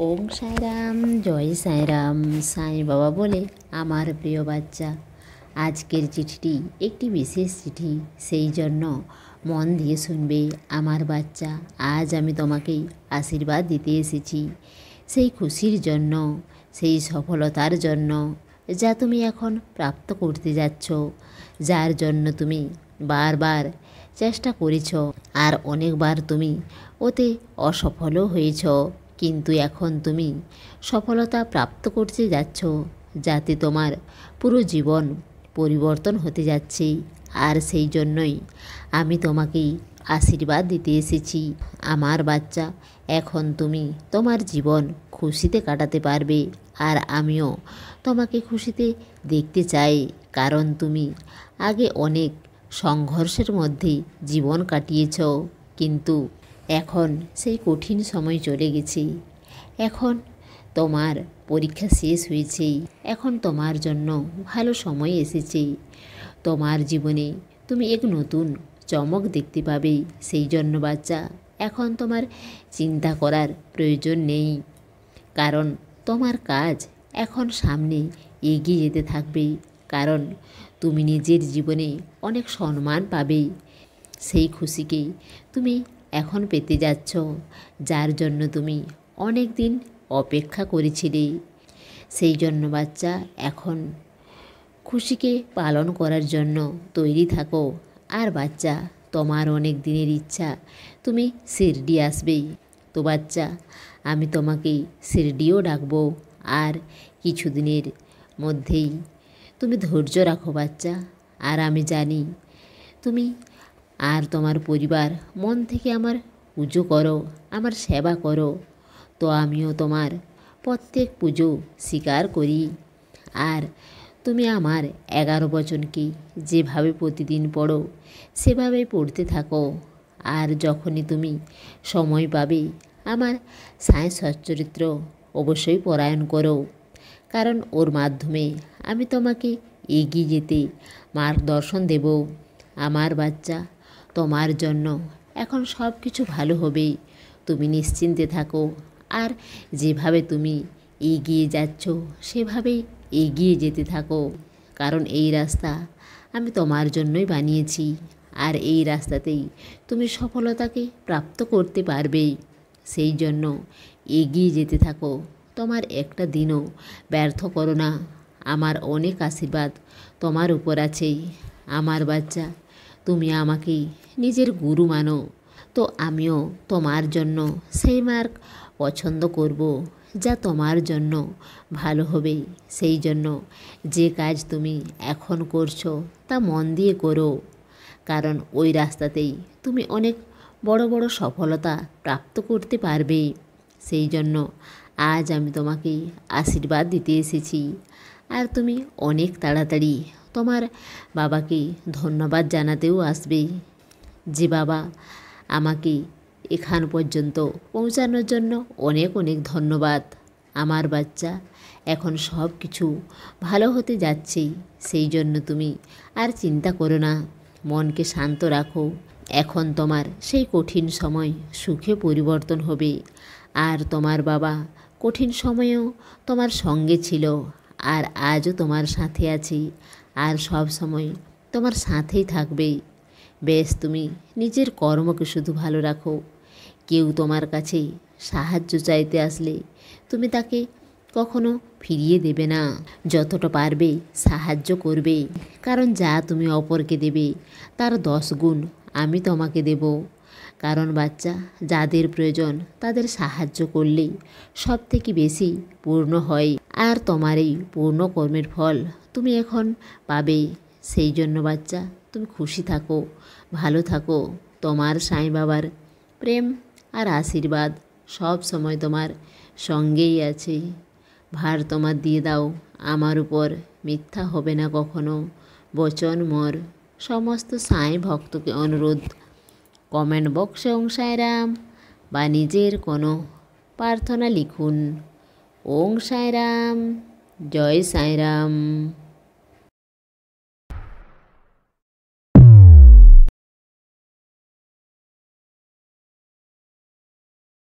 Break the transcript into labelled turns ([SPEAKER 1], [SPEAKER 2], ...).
[SPEAKER 1] ওম সাইরাম, জয় সাইরাম। সাই বাবা বলে, আমার প্রিয় বাচ্চা, আজকের চিঠিটি একটি বিশেষ চিঠি, সেই জন্য মন দিয়ে শুনবে আমার বাচ্চা। আজ আমি তোমাকে আশীর্বাদ দিতে এসেছি, সেই খুশির জন্য, সেই সফলতার জন্য যা তুমি এখন প্রাপ্ত করতে যাচ্ছ, যার জন্য তুমি বারবার চেষ্টা করেছ আর অনেকবার তুমি ওতে অসফলও হয়েছ, কিন্তু এখন তুমি সফলতা প্রাপ্ত করতে যাচ্ছ, যাতে তোমার পুরো জীবন পরিবর্তন হতে যাচ্ছে। আর সেই জন্যই আমি তোমাকে আশীর্বাদ দিতে এসেছি আমার বাচ্চা। এখন তুমি তোমার জীবন খুশিতে কাটাতে পারবে, আর আমিও তোমাকে খুশিতে দেখতে চাই, কারণ তুমি আগে অনেক সংঘর্ষের মধ্যে জীবন কাটিয়েছ, কিন্তু এখন সেই কঠিন সময় চলে গেছে। এখন তোমার পরীক্ষা শেষ হয়েছে, এখন তোমার জন্য ভালো সময় এসেছে। তোমার জীবনে তুমি এক নতুন চমক দেখতে পাবে। সেই জন্য বাচ্চা, এখন তোমার চিন্তা করার প্রয়োজন নেই, কারণ তোমার কাজ এখন সামনে এগিয়ে যেতে থাকবে, কারণ তুমি নিজের জীবনে অনেক সম্মান পাবে। সেই খুশিকে তুমি এখন পেতে যাচ্ছ, যার জন্য তুমি অনেক দিন অপেক্ষা করেছিলে। সেই জন্য বাচ্চা, এখন খুশিকে পালন করার জন্য তৈরি থাকো। আর বাচ্চা, তোমার অনেক দিনের ইচ্ছা তুমি শিরডি আসবেই, তো বাচ্চা আমি তোমাকে শিরডিও ডাকবো, আর কিছুদিনের মধ্যেই তুমি ধৈর্য রাখো বাচ্চা। আর আমি জানি তুমি আর তোমার পরিবার মন থেকে আমার পুজো করো, আমার সেবা করো, তো আমিও তোমার প্রত্যেক পুজো স্বীকার করি। আর তুমি আমার 11 বচনকে যেভাবে প্রতিদিন পড়ো, সেভাবে পড়তে থাকো। আর যখনই তুমি সময় পাবে, আমার সাই সচ্চরিত্র অবশ্যই পারায়ণ করো, কারণ ওর মাধ্যমে আমি তোমাকে এগিয়ে যেতে মার্গদর্শন দেব আমার বাচ্চা। তোমার জন্য এখন সব কিছু ভালো হবে, তুমি নিশ্চিন্তে থাকো। আর যেভাবে তুমি এগিয়ে যাচ্ছ, সেভাবেই এগিয়ে যেতে থাকো, কারণ এই রাস্তা আমি তোমার জন্যই বানিয়েছি, আর এই রাস্তাতেই তুমি সফলতাকে প্রাপ্ত করতে পারবে। সেই জন্য এগিয়ে যেতে থাকো, তোমার একটা দিনও ব্যর্থ করো না। আমার অনেক আশীর্বাদ তোমার উপর আছে আমার বাচ্চা। তুমি আমাকে নিজের গুরু মানো, তো আমিও তোমার জন্য সেই মার্গ পছন্দ করব, যা তোমার জন্য ভালো হবে। সেই জন্য যে কাজ তুমি এখন করছো তা মন দিয়ে করো, কারণ ওই রাস্তাতেই তুমি অনেক বড় বড় সফলতা প্রাপ্ত করতে পারবে। সেই জন্য আজ আমি তোমাকে আশীর্বাদ দিতে এসেছি। আর তুমি অনেক তাড়াতাড়ি তোমার বাবাকে ধন্যবাদ জানাতেও আসবে, যে বাবা আমাকে এখান পর্যন্ত পৌঁছানোর জন্য অনেক অনেক ধন্যবাদ। আমার বাচ্চা, এখন সব কিছু ভালো হতে যাচ্ছে, সেই জন্য তুমি আর চিন্তা করো না, মনকে শান্ত রাখো। এখন তোমার সেই কঠিন সময় সুখে পরিবর্তন হবে। আর তোমার বাবা কঠিন সময়েও তোমার সঙ্গে ছিল, আর আজও তোমার সাথে আছে, আর সব সময় তোমার সাথেই থাকবে। বেশ, তুমি নিজের কর্মকে শুধু ভালো রাখো। কেউ তোমার কাছে সাহায্য চাইতে আসলে তুমি তাকে কখনো ফিরিয়ে দেবে না, যতটা পারবে সাহায্য করবে, কারণ যা তুমি অপরকে দেবে তার 10 গুণ আমি তোমাকে দেব। কারণ বাচ্চা, যাদের প্রয়োজন তাদের সাহায্য করলেই সব থেকে বেশি পূর্ণ হয়, আর তোমার এই পূর্ণ কর্মের ফল তুমি এখন পাবে। সেই জন্য বাচ্চা, তুমি খুশি থাকো, ভালো থাকো। তোমার সাই বাবার প্রেম আর আশীর্বাদ সব সময় তোমার সঙ্গেই আছে। ভার তোমার দিয়ে দাও আমার উপর, মিথ্যা হবে না কখনো বচন মোর। সমস্ত সাই ভক্তকে অনুরোধ, কমেন্ট বক্সে ওং সাইরাম বা নিজের কোনো প্রার্থনা লিখুন। ওং সাইরাম, জয় সাইরাম।